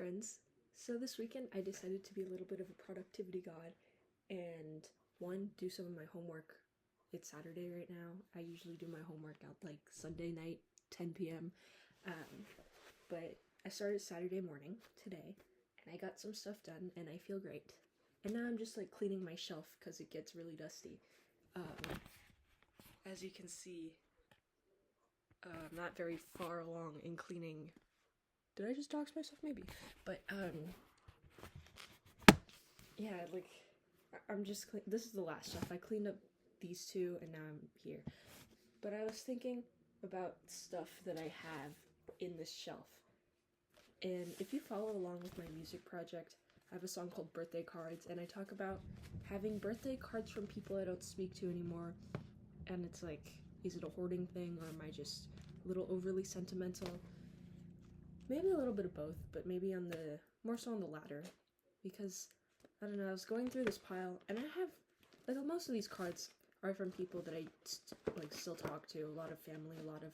friends. So this weekend I decided to be a little bit of a productivity god and do some of my homework. It's Saturday right now. I usually do my homework out like Sunday night, 10 p.m. But I started Saturday morning today and I got some stuff done and I feel great. And now I'm just like cleaning my shelf because it gets really dusty. As you can see, I'm not very far along in cleaning. Did I just dox myself? Maybe. But, yeah, like, I'm just, this is the last stuff. I cleaned up these two, and now I'm here. But I was thinking about stuff that I have in this shelf. And if you follow along with my music project, I have a song called Birthday Cards, and I talk about having birthday cards from people I don't speak to anymore. And it's like, is it a hoarding thing, or am I just a little overly sentimental? Maybe a little bit of both, but maybe more so on the latter, because, I don't know, I was going through this pile, and I have, like, most of these cards are from people that I, still talk to, a lot of family, a lot of,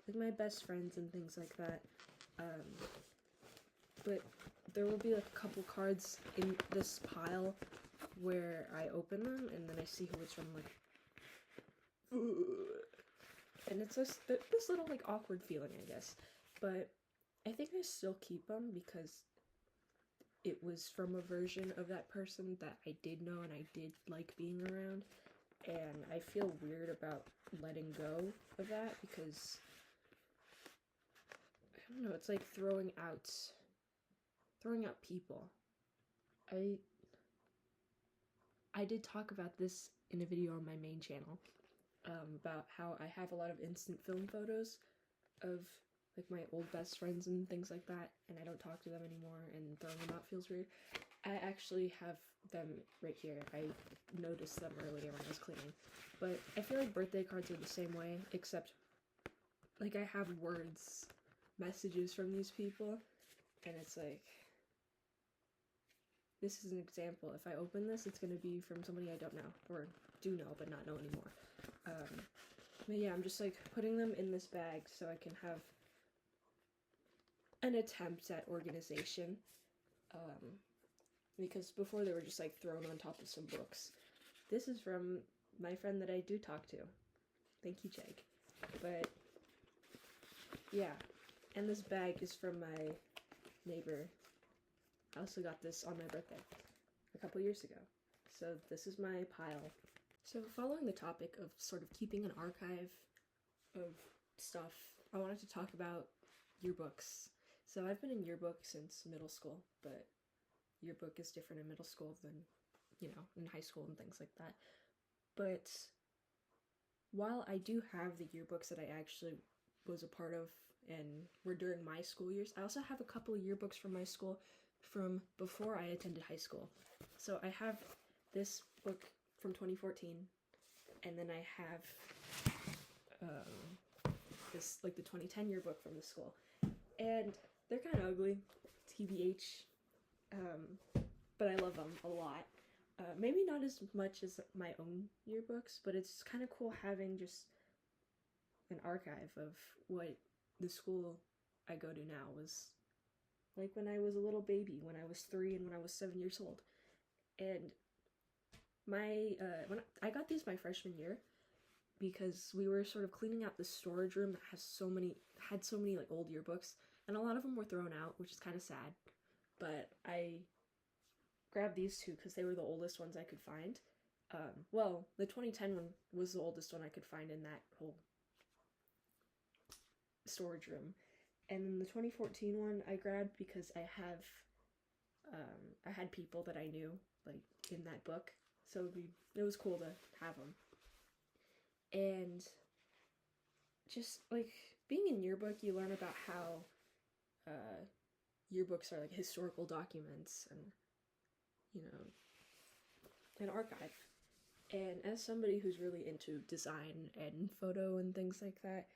like, my best friends and things like that, but there will be, like, a couple cards in this pile where I open them, and then I see who it's from, like, and it's this little, like, awkward feeling, I guess, but I think I still keep them because it was from a version of that person that I did know and I did like being around, and I feel weird about letting go of that because, I don't know, it's like throwing out people. I did talk about this in a video on my main channel, about how I have a lot of instant film photos of like my old best friends and things like that, and I don't talk to them anymore, and throwing them out feels weird. I actually have them right here. I noticed them earlier when I was cleaning. But I feel like birthday cards are the same way, except like I have messages from these people, and it's like, this is an example. If I open this, it's gonna be from somebody I don't know, or do know but not know anymore. But yeah, I'm just like putting them in this bag so I can have an attempt at organization, because before they were just like thrown on top of some books. This is from my friend that I do talk to. Thank you, Jake. But yeah, and this bag is from my neighbor. I also got this on my birthday a couple years ago. So this is my pile. So following the topic of sort of keeping an archive of stuff, I wanted to talk about yearbooks. So I've been in yearbook since middle school, but yearbook is different in middle school than, in high school and things like that. But while I do have the yearbooks that I actually was a part of and were during my school years, I also have a couple of yearbooks from my school from before I attended high school. So I have this book from 2014, and then I have this, like, the 2010 yearbook from the school. And they're kind of ugly, TBH, but I love them a lot. Maybe not as much as my own yearbooks, but it's kind of cool having just an archive of what the school I go to now was like when I was a little baby, when I was 3 and when I was 7 years old. And when I got these my freshman year, because we were sort of cleaning out the storage room that had so many like old yearbooks, and a lot of them were thrown out, which is kind of sad. But I grabbed these two because they were the oldest ones I could find. Well, the 2010 one was the oldest one I could find in that whole storage room, and then the 2014 one I grabbed because I had people that I knew like in that book, so it was cool to have them. And just like being in yearbook, you learn about how yearbooks are like historical documents and an archive. And as somebody who's really into design and photo and things like that,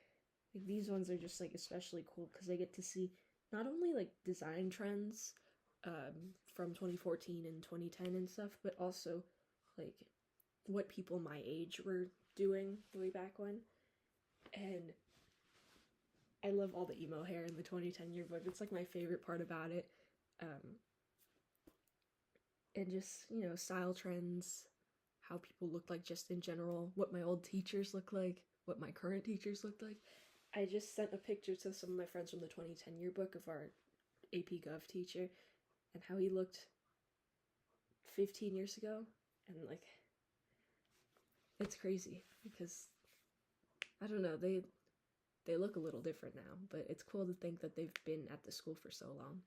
like these ones are just like especially cool because I get to see not only like design trends from 2014 and 2010 and stuff, but also like what people my age were doing way back when. And I love all the emo hair in the 2010 yearbook. It's like my favorite part about it. And just, you know, style trends, how people look like just in general, what my old teachers look like, what my current teachers look like. I just sent a picture to some of my friends from the 2010 yearbook of our AP Gov teacher and how he looked 15 years ago, and like it's crazy because I don't know, they look a little different now, but it's cool to think that they've been at the school for so long.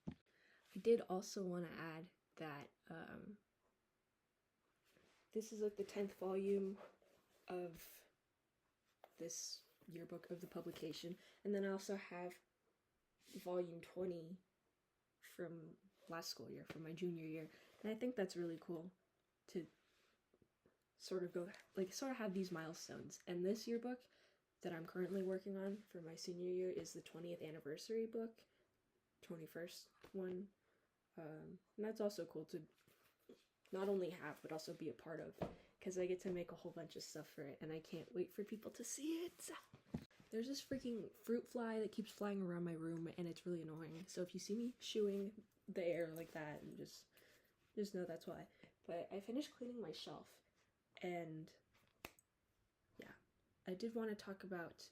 I did also want to add that this is like the 10th volume of this yearbook of the publication, and then I also have volume 20 from last school year, from my junior year, and I think that's really cool to sort of have these milestones. And this yearbook that I'm currently working on for my senior year is the 20th anniversary book, 21st one, and that's also cool to not only have but also be a part of, because I get to make a whole bunch of stuff for it, and I can't wait for people to see it. There's this freaking fruit fly that keeps flying around my room, and it's really annoying. So if you see me shooing the air like that, and just know that's why. But I finished cleaning my shelf, and yeah, I did want to talk about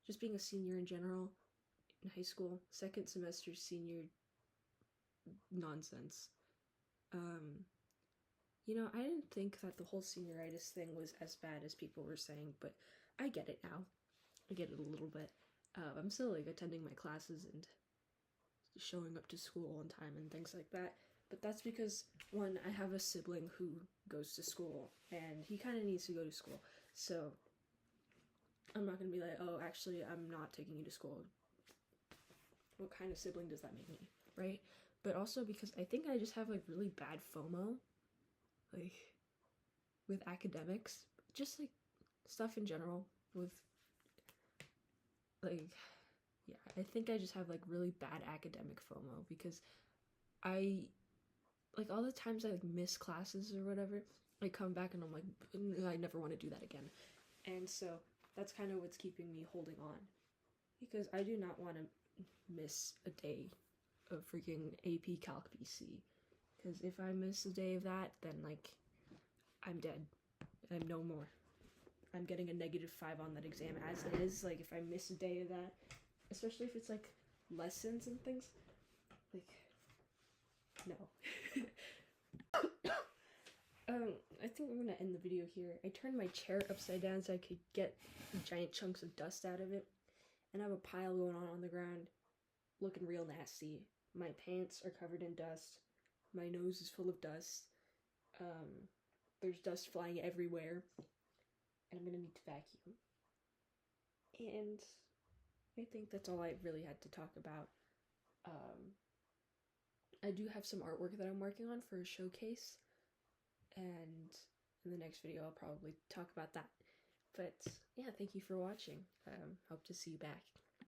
just being a senior in general in high school, second semester senior nonsense. You know, I didn't think that the whole senioritis thing was as bad as people were saying, but I get it now. I get it a little bit. I'm still like attending my classes and showing up to school on time and things like that. But that's because, one, I have a sibling who goes to school, and he kind of needs to go to school. So I'm not going to be like, oh, actually, I'm not taking you to school. What kind of sibling does that make me, right? But also because I think I just have like really bad FOMO, like with academics, just like stuff in general with like, yeah, I think I just have like really bad academic FOMO because I like all the times I like miss classes or whatever, I come back and I'm like, I never want to do that again. And so that's kind of what's keeping me holding on, because I do not want to miss a day of freaking AP Calc PC, because if I miss a day of that, then like I'm dead. I'm no more. I'm getting a -5 on that exam as it is. Like if I miss a day of that, especially if it's like lessons and things, like no. I think I'm gonna end the video here. I turned my chair upside down so I could get giant chunks of dust out of it, and I have a pile going on the ground, looking real nasty. My pants are covered in dust. My nose is full of dust. There's dust flying everywhere, and I'm gonna need to vacuum. And I think that's all I really had to talk about. I do have some artwork that I'm working on for a showcase, and in the next video I'll probably talk about that. But yeah, thank you for watching. Hope to see you back.